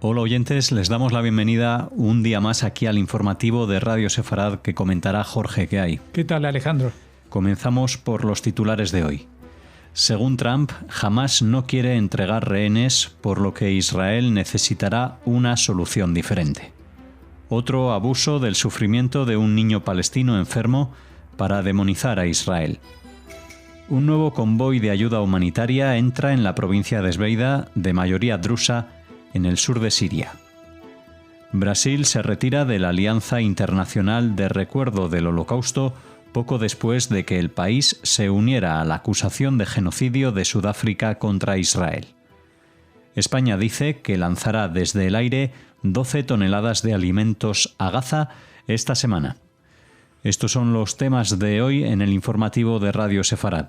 Hola oyentes, les damos la bienvenida un día más aquí al informativo de Radio Sefarad que comentará Jorge. ¿Qué hay? ¿Qué tal, Alejandro? Comenzamos por los titulares de hoy. Según Trump, Hamás no quiere entregar rehenes, por lo que Israel necesitará una solución diferente. Otro abuso del sufrimiento de un niño palestino enfermo para demonizar a Israel. Un nuevo convoy de ayuda humanitaria entra en la provincia de Esbeida, de mayoría drusa, en el sur de Siria. Brasil se retira de la Alianza Internacional de Recuerdo del Holocausto poco después de que el país se uniera a la acusación de genocidio de Sudáfrica contra Israel. España dice que lanzará desde el aire 12 toneladas de alimentos a Gaza esta semana. Estos son los temas de hoy en el informativo de Radio Sefarad.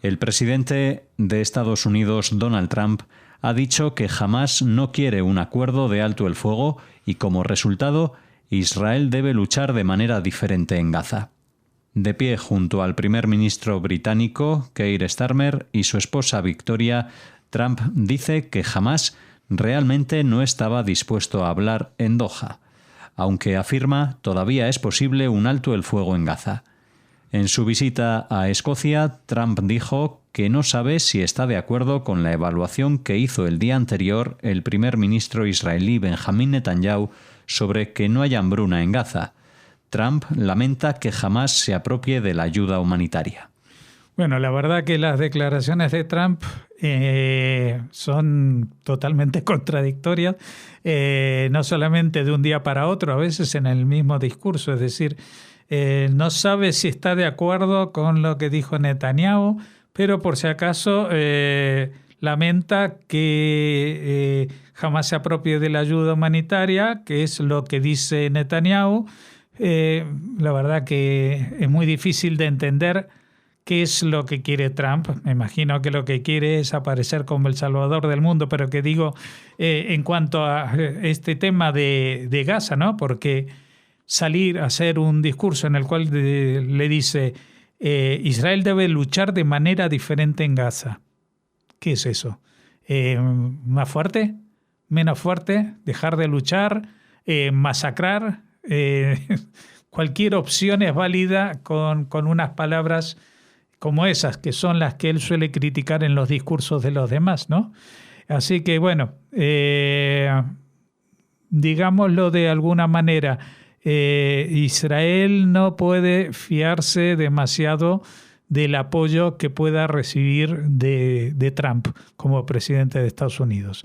El presidente de Estados Unidos, Donald Trump, ha dicho que Hamás no quiere un acuerdo de alto el fuego y, como resultado, Israel debe luchar de manera diferente en Gaza. De pie junto al primer ministro británico, Keir Starmer, y su esposa Victoria, Trump dice que Hamás realmente no estaba dispuesto a hablar en Doha, aunque afirma todavía es posible un alto el fuego en Gaza. En su visita a Escocia, Trump dijo que no sabe si está de acuerdo con la evaluación que hizo el día anterior el primer ministro israelí Benjamín Netanyahu sobre que no haya hambruna en Gaza. Trump lamenta que jamás se apropie de la ayuda humanitaria. Bueno, la verdad que las declaraciones de Trump son totalmente contradictorias, no solamente de un día para otro, a veces en el mismo discurso, es decir, no sabe si está de acuerdo con lo que dijo Netanyahu, pero por si acaso lamenta que jamás se apropie de la ayuda humanitaria, que es lo que dice Netanyahu. La verdad que es muy difícil de entender qué es lo que quiere Trump. Me imagino que lo que quiere es aparecer como el salvador del mundo, pero que digo, en cuanto a este tema de Gaza, ¿no? Porque salir a hacer un discurso en el cual le dice Israel debe luchar de manera diferente en Gaza. ¿Qué es eso? ¿Más fuerte? ¿Menos fuerte? ¿Dejar de luchar? ¿Masacrar? Cualquier opción es válida con unas palabras como esas, que son las que él suele criticar en los discursos de los demás, ¿no? Así que, bueno, digámoslo de alguna manera, Israel no puede fiarse demasiado del apoyo que pueda recibir de Trump como presidente de Estados Unidos.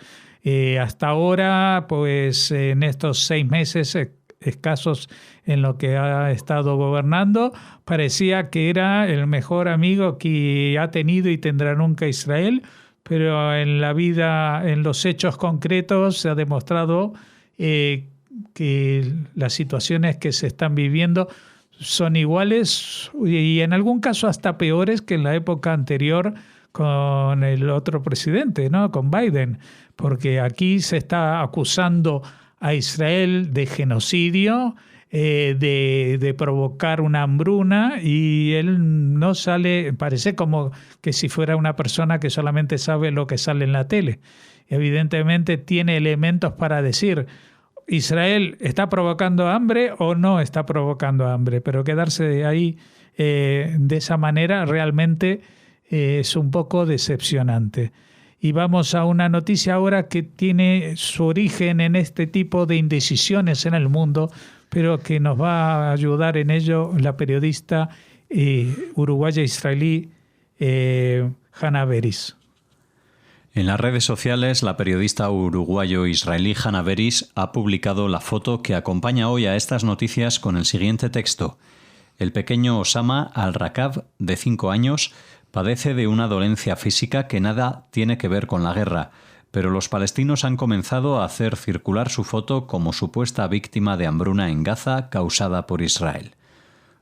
Hasta ahora, pues en estos 6 meses escasos en lo que ha estado gobernando, parecía que era el mejor amigo que ha tenido y tendrá nunca Israel, pero en la vida, en los hechos concretos, se ha demostrado que las situaciones que se están viviendo son iguales y en algún caso hasta peores que en la época anterior con el otro presidente, ¿no? Con Biden, porque aquí se está acusando a Israel de genocidio, de provocar una hambruna, y él no sale, parece como que si fuera una persona que solamente sabe lo que sale en la tele. Evidentemente tiene elementos para decir Israel está provocando hambre o no está provocando hambre, pero quedarse de ahí de esa manera realmente es un poco decepcionante. Y vamos a una noticia ahora que tiene su origen en este tipo de indecisiones en el mundo, pero que nos va a ayudar en ello la periodista uruguaya israelí Hannah Beris. En las redes sociales, la periodista uruguayo-israelí Hannah Beris ha publicado la foto que acompaña hoy a estas noticias con el siguiente texto. El pequeño Osama al-Rakab, de 5 años, padece de una dolencia física que nada tiene que ver con la guerra, pero los palestinos han comenzado a hacer circular su foto como supuesta víctima de hambruna en Gaza causada por Israel.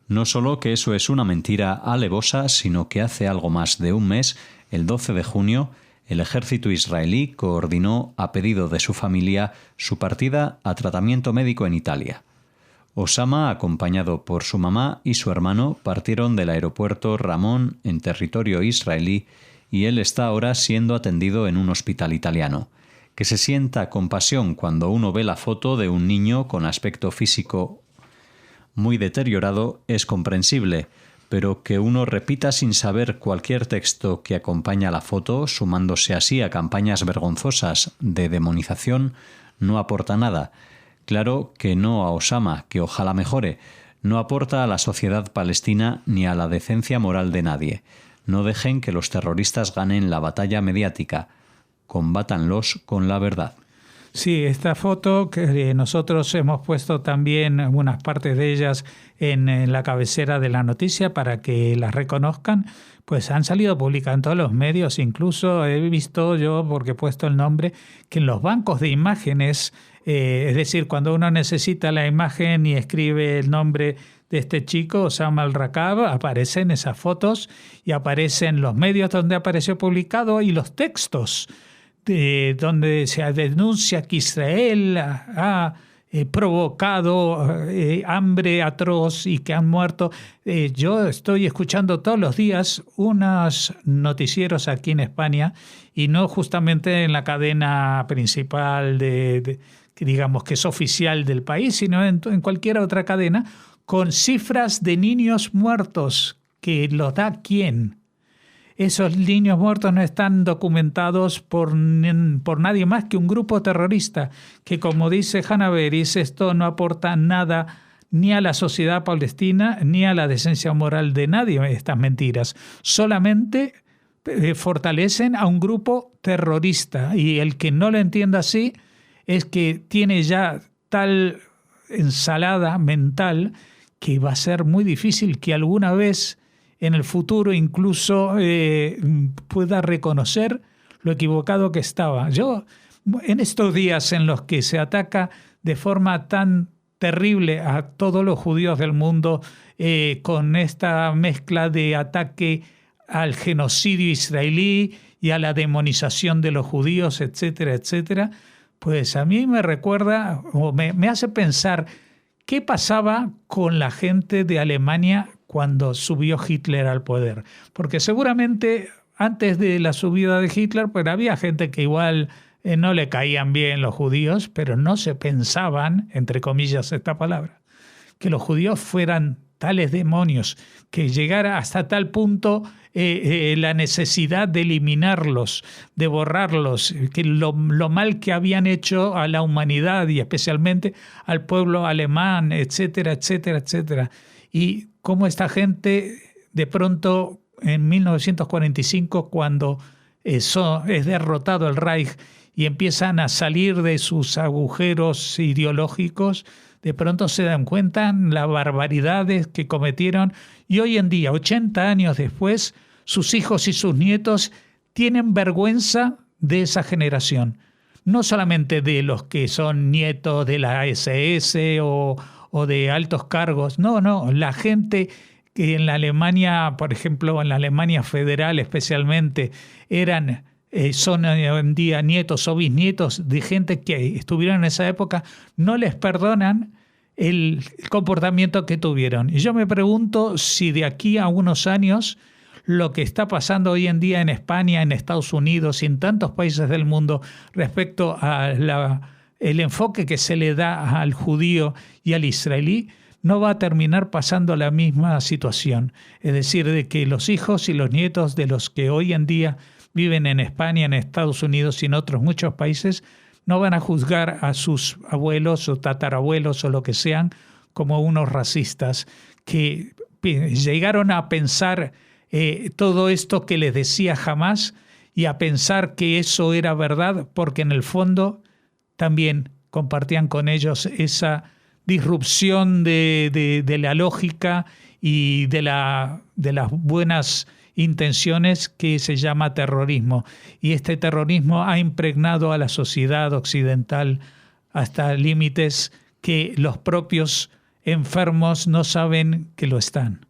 No solo que eso es una mentira alevosa, sino que hace algo más de un mes, el 12 de junio, el ejército israelí coordinó, a pedido de su familia, su partida a tratamiento médico en Italia. Osama, acompañado por su mamá y su hermano, partieron del aeropuerto Ramón en territorio israelí y él está ahora siendo atendido en un hospital italiano. Que se sienta compasión cuando uno ve la foto de un niño con aspecto físico muy deteriorado es comprensible, pero que uno repita sin saber cualquier texto que acompaña la foto, sumándose así a campañas vergonzosas de demonización, no aporta nada. Claro que no a Osama, que ojalá mejore, no aporta a la sociedad palestina ni a la decencia moral de nadie. No dejen que los terroristas ganen la batalla mediática. Combátanlos con la verdad. Sí, esta foto que nosotros hemos puesto también unas partes de ellas en la cabecera de la noticia para que las reconozcan, pues han salido publicadas en todos los medios, incluso he visto yo, porque he puesto el nombre, que en los bancos de imágenes, es decir, cuando uno necesita la imagen y escribe el nombre de este chico, Osama al-Raqab, aparecen esas fotos y aparecen los medios donde apareció publicado y los textos donde se denuncia que Israel ha provocado hambre atroz y que han muerto. Yo estoy escuchando todos los días unos noticieros aquí en España y no justamente en la cadena principal que digamos que es oficial del país, sino en cualquier otra cadena, con cifras de niños muertos que los da ¿quién? Esos niños muertos no están documentados por nadie más que un grupo terrorista que, como dice Hannah Beris, esto no aporta nada ni a la sociedad palestina ni a la decencia moral de nadie, estas mentiras. Solamente fortalecen a un grupo terrorista y el que no lo entienda así es que tiene ya tal ensalada mental que va a ser muy difícil que alguna vez en el futuro incluso pueda reconocer lo equivocado que estaba. Yo, en estos días en los que se ataca de forma tan terrible a todos los judíos del mundo, con esta mezcla de ataque al genocidio israelí y a la demonización de los judíos, etcétera, etcétera, pues a mí me recuerda o me hace pensar qué pasaba con la gente de Alemania cuando subió Hitler al poder. Porque seguramente antes de la subida de Hitler, pues había gente que igual no le caían bien los judíos, pero no se pensaban, entre comillas esta palabra, que los judíos fueran tales demonios, que llegara hasta tal punto la necesidad de eliminarlos, de borrarlos, que lo mal que habían hecho a la humanidad y especialmente al pueblo alemán, etcétera, etcétera, etcétera. Y cómo esta gente de pronto en 1945, cuando es derrotado el Reich y empiezan a salir de sus agujeros ideológicos, de pronto se dan cuenta las barbaridades que cometieron y hoy en día, 80 años después, sus hijos y sus nietos tienen vergüenza de esa generación. No solamente de los que son nietos de la SS o de altos cargos. No, la gente que en la Alemania, por ejemplo, en la Alemania federal especialmente, son hoy en día nietos o bisnietos de gente que estuvieron en esa época, no les perdonan el comportamiento que tuvieron. Y yo me pregunto si de aquí a unos años lo que está pasando hoy en día en España, en Estados Unidos y en tantos países del mundo respecto a el enfoque que se le da al judío y al israelí, no va a terminar pasando la misma situación. Es decir, de que los hijos y los nietos de los que hoy en día viven en España, en Estados Unidos y en otros muchos países, no van a juzgar a sus abuelos o tatarabuelos o lo que sean como unos racistas que llegaron a pensar todo esto que les decía Hamás y a pensar que eso era verdad porque en el fondo también compartían con ellos esa disrupción de la lógica y de las buenas intenciones que se llama terrorismo. Y este terrorismo ha impregnado a la sociedad occidental hasta límites que los propios enfermos no saben que lo están.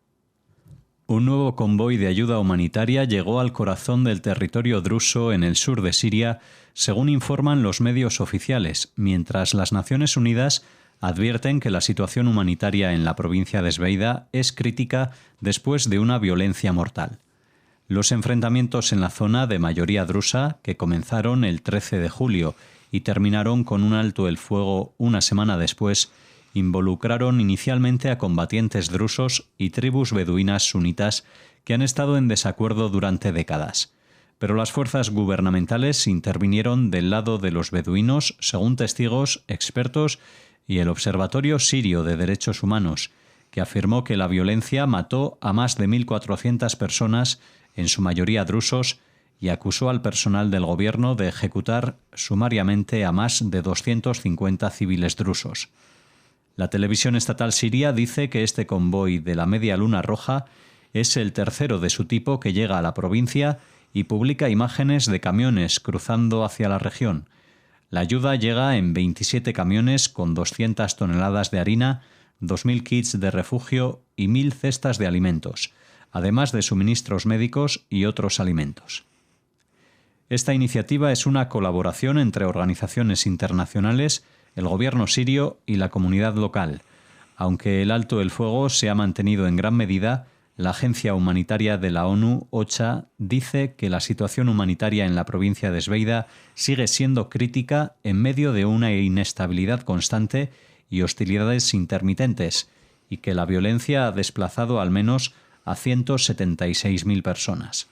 Un nuevo convoy de ayuda humanitaria llegó al corazón del territorio druso en el sur de Siria, según informan los medios oficiales, mientras las Naciones Unidas advierten que la situación humanitaria en la provincia de Esbeida es crítica después de una violencia mortal. Los enfrentamientos en la zona de mayoría drusa, que comenzaron el 13 de julio y terminaron con un alto el fuego una semana después, involucraron inicialmente a combatientes drusos y tribus beduinas sunitas que han estado en desacuerdo durante décadas. Pero las fuerzas gubernamentales intervinieron del lado de los beduinos, según testigos, expertos y el Observatorio Sirio de Derechos Humanos, que afirmó que la violencia mató a más de 1.400 personas, en su mayoría drusos, y acusó al personal del gobierno de ejecutar sumariamente a más de 250 civiles drusos. La televisión estatal siria dice que este convoy de la Media Luna Roja es el tercero de su tipo que llega a la provincia y publica imágenes de camiones cruzando hacia la región. La ayuda llega en 27 camiones con 200 toneladas de harina, 2.000 kits de refugio y 1.000 cestas de alimentos, además de suministros médicos y otros alimentos. Esta iniciativa es una colaboración entre organizaciones internacionales, el gobierno sirio y la comunidad local. Aunque el alto el fuego se ha mantenido en gran medida, la agencia humanitaria de la ONU, OCHA, dice que la situación humanitaria en la provincia de Esbeida sigue siendo crítica en medio de una inestabilidad constante y hostilidades intermitentes, y que la violencia ha desplazado al menos a 176.000 personas.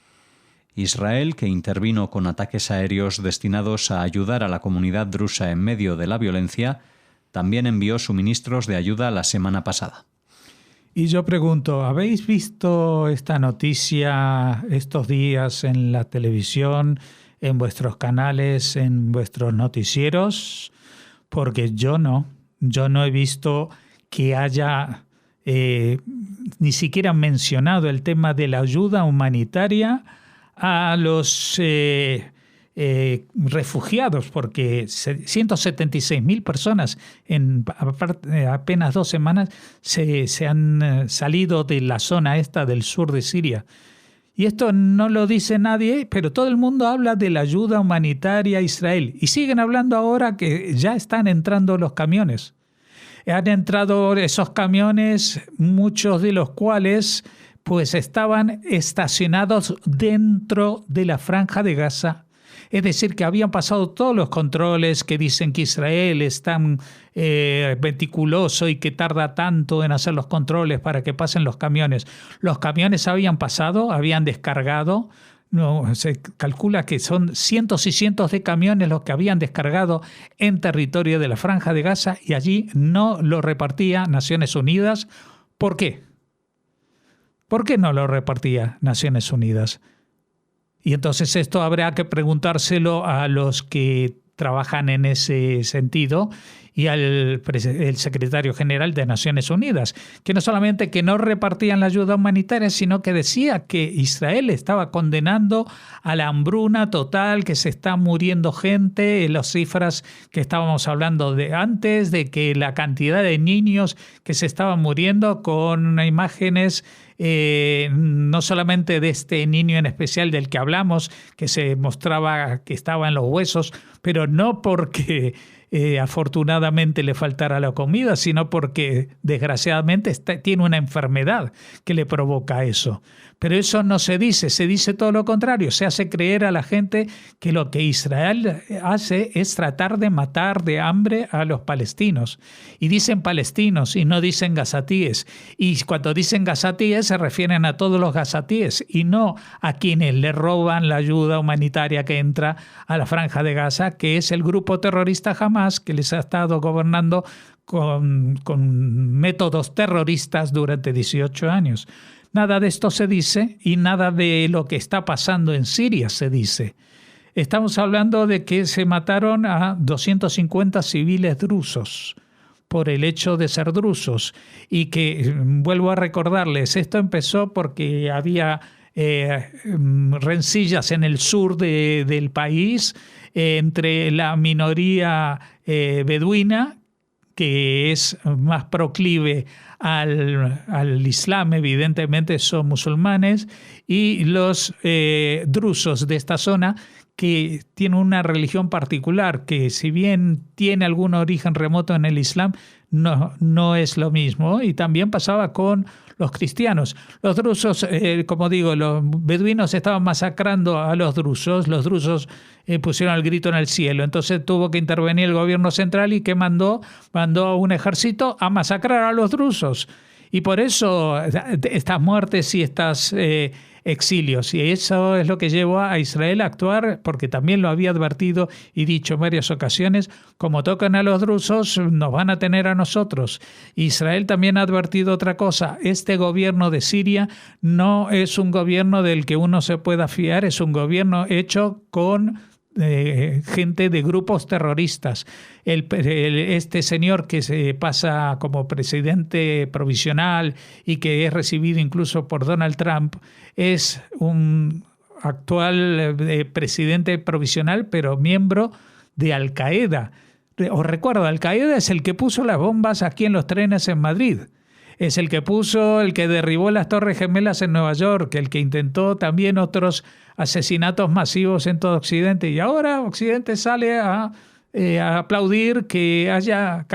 Israel, que intervino con ataques aéreos destinados a ayudar a la comunidad drusa en medio de la violencia, también envió suministros de ayuda la semana pasada. Y yo pregunto, ¿habéis visto esta noticia estos días en la televisión, en vuestros canales, en vuestros noticieros? Porque yo no he visto que haya ni siquiera mencionado el tema de la ayuda humanitaria a los refugiados, porque 176.000 personas en apenas 2 semanas se han salido de la zona esta del sur de Siria. Y esto no lo dice nadie, pero todo el mundo habla de la ayuda humanitaria a Israel. Y siguen hablando ahora que ya están entrando los camiones. Han entrado esos camiones, muchos de los cuales pues estaban estacionados dentro de la Franja de Gaza. Es decir, que habían pasado todos los controles que dicen que Israel es tan meticuloso y que tarda tanto en hacer los controles para que pasen los camiones. Los camiones habían pasado, habían descargado. No, se calcula que son cientos y cientos de camiones los que habían descargado en territorio de la Franja de Gaza y allí no lo repartía Naciones Unidas. ¿Por qué? ¿Por qué no lo repartía Naciones Unidas? Y entonces esto habrá que preguntárselo a los que trabajan en ese sentido y al secretario general de Naciones Unidas, que no solamente que no repartían la ayuda humanitaria, sino que decía que Israel estaba condenando a la hambruna total, que se está muriendo gente, las cifras que estábamos hablando de antes, de que la cantidad de niños que se estaban muriendo con imágenes no solamente de este niño en especial del que hablamos, que se mostraba que estaba en los huesos, pero no porque afortunadamente le faltara la comida, sino porque desgraciadamente tiene una enfermedad que le provoca eso. Pero eso no se dice todo lo contrario. Se hace creer a la gente que lo que Israel hace es tratar de matar de hambre a los palestinos. Y dicen palestinos y no dicen gazatíes. Y cuando dicen gazatíes se refieren a todos los gazatíes y no a quienes le roban la ayuda humanitaria que entra a la Franja de Gaza, que es el grupo terrorista Hamas que les ha estado gobernando con métodos terroristas durante 18 años. Nada de esto se dice y nada de lo que está pasando en Siria se dice. Estamos hablando de que se mataron a 250 civiles drusos por el hecho de ser drusos y que, vuelvo a recordarles, esto empezó porque había rencillas en el sur del país entre la minoría beduina, que es más proclive al Islam, evidentemente son musulmanes, y los drusos de esta zona, que tienen una religión particular, que si bien tiene algún origen remoto en el Islam, no es lo mismo. Y también pasaba con los cristianos. Los drusos, como digo, los beduinos estaban masacrando a los drusos pusieron el grito en el cielo, entonces tuvo que intervenir el gobierno central y que mandó a un ejército a masacrar a los drusos. Y por eso estas muertes y estos exilios. Y eso es lo que llevó a Israel a actuar, porque también lo había advertido y dicho en varias ocasiones, como tocan a los drusos, nos van a tener a nosotros. Israel también ha advertido otra cosa. Este gobierno de Siria no es un gobierno del que uno se pueda fiar, es un gobierno hecho con gente de grupos terroristas. Este señor que se pasa como presidente provisional y que es recibido incluso por Donald Trump es un actual presidente provisional, pero miembro de Al Qaeda. Os recuerdo, Al Qaeda es el que puso las bombas aquí en los trenes en Madrid. Es el que derribó las Torres Gemelas en Nueva York, el que intentó también otros asesinatos masivos en todo Occidente. Y ahora Occidente sale a aplaudir que Al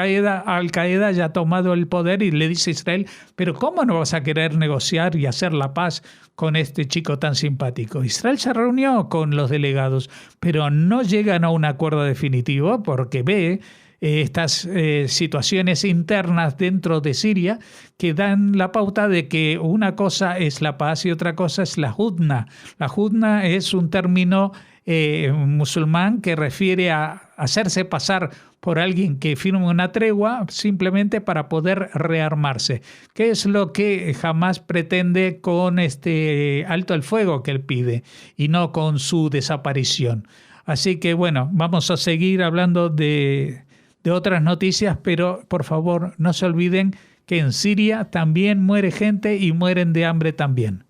Qaeda haya tomado el poder y le dice a Israel, pero ¿cómo no vas a querer negociar y hacer la paz con este chico tan simpático? Israel se reunió con los delegados, pero no llegan a un acuerdo definitivo porque ve estas situaciones internas dentro de Siria que dan la pauta de que una cosa es la paz y otra cosa es la hudna. La hudna es un término musulmán que refiere a hacerse pasar por alguien que firme una tregua simplemente para poder rearmarse, que es lo que Hamás pretende con este alto el fuego que él pide y no con su desaparición. Así que bueno, vamos a seguir hablando de otras noticias, pero por favor no se olviden que en Siria también muere gente y mueren de hambre también.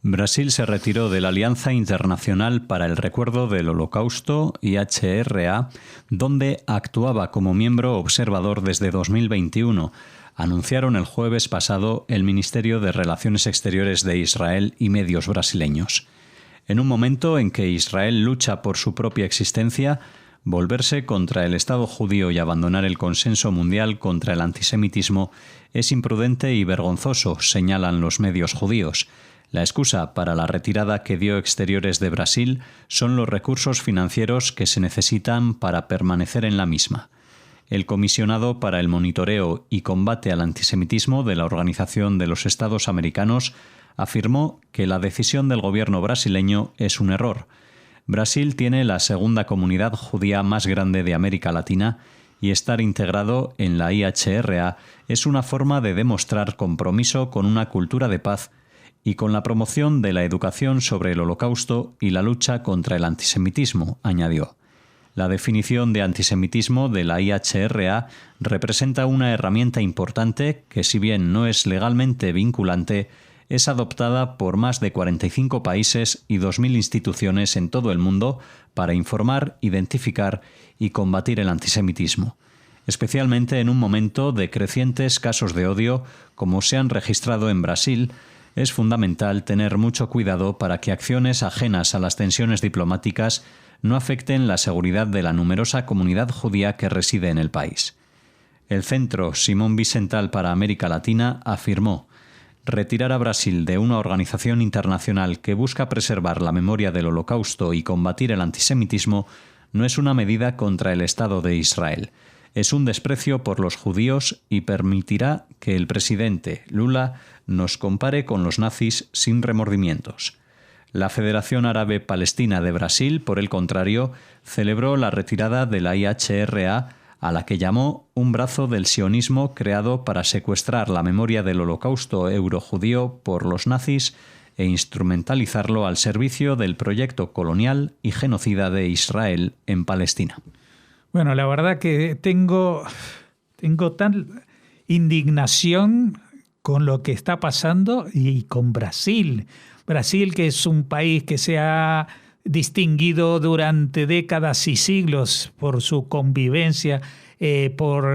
Brasil se retiró de la Alianza Internacional para el Recuerdo del Holocausto, IHRA, donde actuaba como miembro observador desde 2021, anunciaron el jueves pasado el Ministerio de Relaciones Exteriores de Israel y medios brasileños. En un momento en que Israel lucha por su propia existencia, volverse contra el Estado judío y abandonar el consenso mundial contra el antisemitismo es imprudente y vergonzoso, señalan los medios judíos. La excusa para la retirada que dio Exteriores de Brasil son los recursos financieros que se necesitan para permanecer en la misma. El comisionado para el monitoreo y combate al antisemitismo de la Organización de los Estados Americanos afirmó que la decisión del gobierno brasileño es un error. Brasil tiene la segunda comunidad judía más grande de América Latina y estar integrado en la IHRA es una forma de demostrar compromiso con una cultura de paz y con la promoción de la educación sobre el Holocausto y la lucha contra el antisemitismo, añadió. La definición de antisemitismo de la IHRA representa una herramienta importante que, si bien no es legalmente vinculante, es adoptada por más de 45 países y 2.000 instituciones en todo el mundo para informar, identificar y combatir el antisemitismo, especialmente en un momento de crecientes casos de odio como se han registrado en Brasil. Es fundamental tener mucho cuidado para que acciones ajenas a las tensiones diplomáticas no afecten la seguridad de la numerosa comunidad judía que reside en el país. El Centro Simón Wiesenthal para América Latina afirmó: retirar a Brasil de una organización internacional que busca preservar la memoria del Holocausto y combatir el antisemitismo no es una medida contra el Estado de Israel. Es un desprecio por los judíos y permitirá que el presidente Lula nos compare con los nazis sin remordimientos. La Federación Árabe Palestina de Brasil, por el contrario, celebró la retirada de la IHRA, a la que llamó un brazo del sionismo creado para secuestrar la memoria del Holocausto eurojudío por los nazis e instrumentalizarlo al servicio del proyecto colonial y genocida de Israel en Palestina. Bueno, la verdad que tengo tal indignación con lo que está pasando y con Brasil. Brasil, que es un país que se ha distinguido durante décadas y siglos por su convivencia,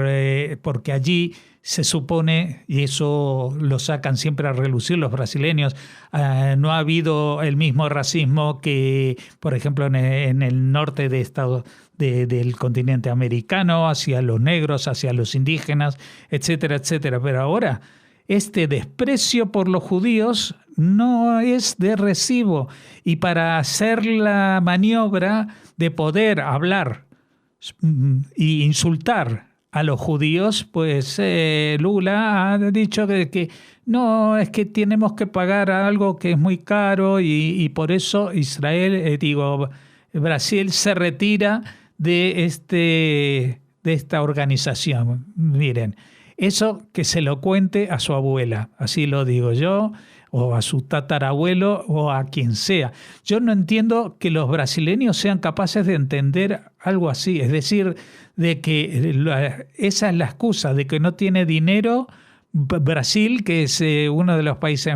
porque allí se supone, y eso lo sacan siempre a relucir los brasileños, no ha habido el mismo racismo que, por ejemplo, en el norte de Estados del continente americano, hacia los negros, hacia los indígenas, etcétera, etcétera. Pero ahora este desprecio por los judíos no es de recibo. Y para hacer la maniobra de poder hablar y insultar a los judíos, pues Lula ha dicho que no, es que tenemos que pagar algo que es muy caro y por eso Brasil se retira de esta organización. Miren, eso que se lo cuente a su abuela, así lo digo yo, o a su tatarabuelo, o a quien sea. Yo no entiendo que los brasileños sean capaces de entender algo así, es decir, de que esa es la excusa, de que no tiene dinero Brasil, que es uno de los países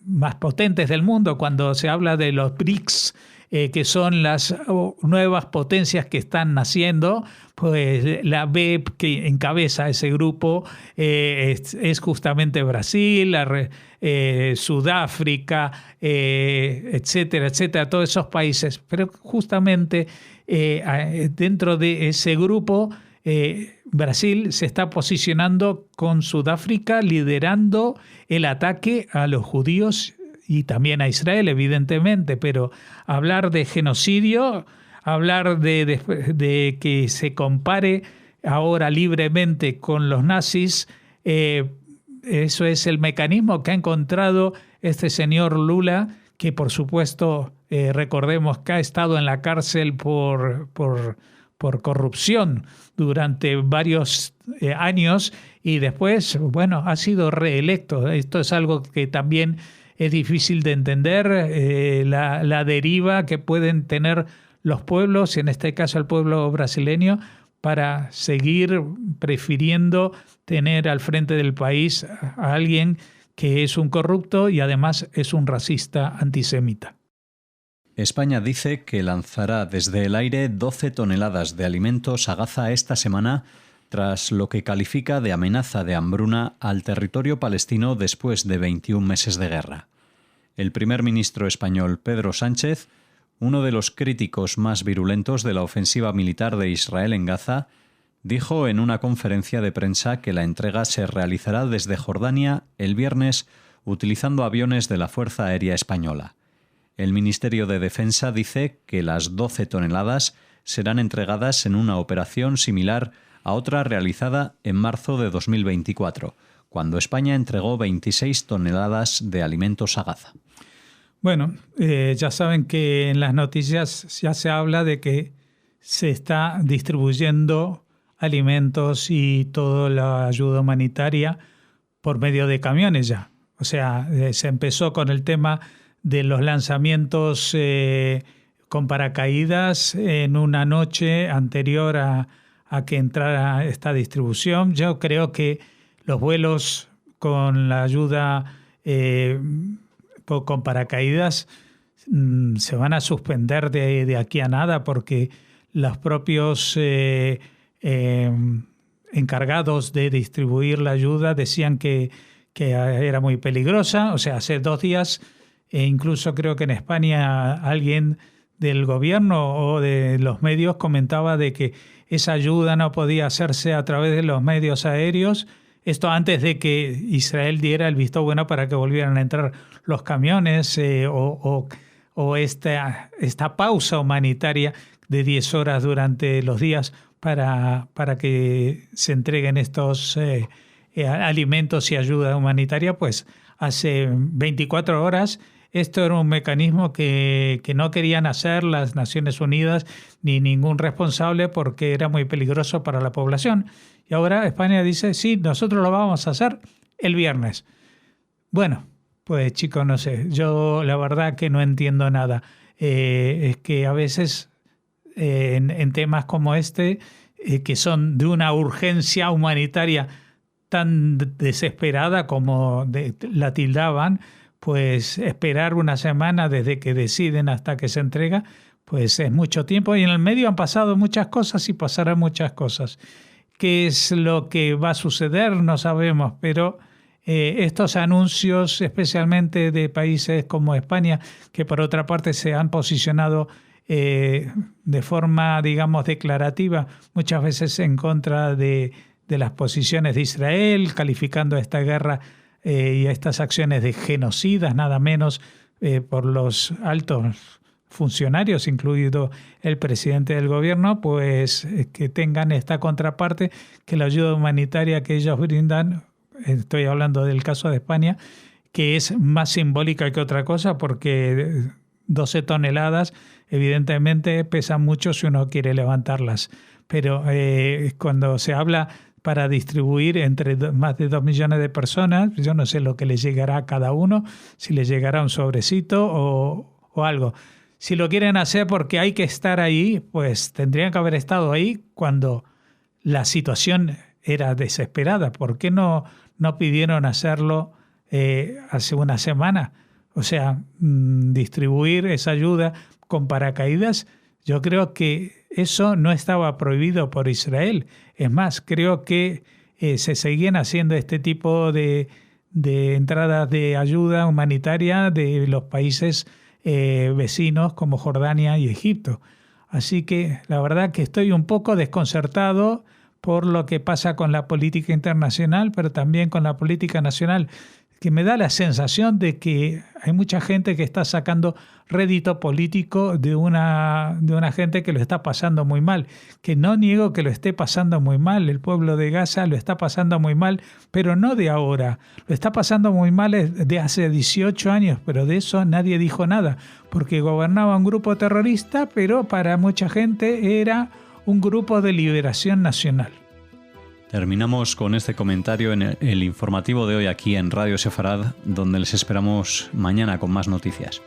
más potentes del mundo, cuando se habla de los BRICS, que son las nuevas potencias que están naciendo, pues la BEP que encabeza ese grupo es justamente Brasil, Sudáfrica, etcétera, etcétera, todos esos países. Pero justamente dentro de ese grupo, Brasil se está posicionando con Sudáfrica, liderando el ataque a los judíos y también a Israel, evidentemente, pero hablar de genocidio, hablar de que se compare ahora libremente con los nazis, eso es el mecanismo que ha encontrado este señor Lula, que por supuesto recordemos que ha estado en la cárcel por corrupción durante varios años y después, bueno, ha sido reelecto. Esto es algo que también es difícil de entender, la deriva que pueden tener los pueblos, en este caso el pueblo brasileño, para seguir prefiriendo tener al frente del país a alguien que es un corrupto y además es un racista antisemita. España dice que lanzará desde el aire 12 toneladas de alimentos a Gaza esta semana, tras lo que califica de amenaza de hambruna al territorio palestino después de 21 meses de guerra. El primer ministro español Pedro Sánchez, uno de los críticos más virulentos de la ofensiva militar de Israel en Gaza, dijo en una conferencia de prensa que la entrega se realizará desde Jordania el viernes utilizando aviones de la Fuerza Aérea Española. El Ministerio de Defensa dice que las 12 toneladas serán entregadas en una operación similar a otra realizada en marzo de 2024, cuando España entregó 26 toneladas de alimentos a Gaza. Bueno, ya saben que en las noticias ya se habla de que se está distribuyendo alimentos y toda la ayuda humanitaria por medio de camiones ya. O sea, se empezó con el tema de los lanzamientos con paracaídas en una noche anterior a que entrara esta distribución. Yo creo que los vuelos con la ayuda con paracaídas se van a suspender de aquí a nada, porque los propios encargados de distribuir la ayuda decían que era muy peligrosa. O sea, hace 2 días, incluso creo que en España alguien del gobierno o de los medios comentaba de que esa ayuda no podía hacerse a través de los medios aéreos. Esto antes de que Israel diera el visto bueno para que volvieran a entrar los camiones o esta pausa humanitaria de 10 horas durante los días para que se entreguen estos alimentos y ayuda humanitaria, pues hace 24 horas esto era un mecanismo que no querían hacer las Naciones Unidas ni ningún responsable porque era muy peligroso para la población. Y ahora España dice, sí, nosotros lo vamos a hacer el viernes. Bueno, pues chicos, no sé, yo la verdad que no entiendo nada. Es que a veces en temas como este, que son de una urgencia humanitaria tan desesperada como la tildaban, pues esperar una semana desde que deciden hasta que se entrega, pues es mucho tiempo. Y en el medio han pasado muchas cosas y pasarán muchas cosas. ¿Qué es lo que va a suceder? No sabemos, pero estos anuncios, especialmente de países como España, que por otra parte se han posicionado de forma, digamos, declarativa, muchas veces en contra de de las posiciones de Israel, calificando esta guerra y a estas acciones de genocidas, nada menos, por los altos funcionarios, incluido el presidente del gobierno, pues que tengan esta contraparte, que la ayuda humanitaria que ellos brindan, estoy hablando del caso de España, que es más simbólica que otra cosa, porque 12 toneladas evidentemente pesan mucho si uno quiere levantarlas. Pero cuando se habla para distribuir entre más de 2 millones de personas, yo no sé lo que les llegará a cada uno, si les llegará un sobrecito o algo. Si lo quieren hacer porque hay que estar ahí, pues tendrían que haber estado ahí cuando la situación era desesperada. ¿Por qué no pidieron hacerlo hace una semana? O sea, distribuir esa ayuda con paracaídas, yo creo que eso no estaba prohibido por Israel. Es más, creo que se seguían haciendo este tipo de entradas de ayuda humanitaria de los países vecinos como Jordania y Egipto. Así que la verdad que estoy un poco desconcertado por lo que pasa con la política internacional, pero también con la política nacional, que me da la sensación de que hay mucha gente que está sacando rédito político de una gente que lo está pasando muy mal. Que no niego que lo esté pasando muy mal. El pueblo de Gaza lo está pasando muy mal, pero no de ahora. Lo está pasando muy mal de hace 18 años, pero de eso nadie dijo nada, porque gobernaba un grupo terrorista, pero para mucha gente era un grupo de liberación nacional. Terminamos con este comentario en el informativo de hoy aquí en Radio Sefarad, donde les esperamos mañana con más noticias.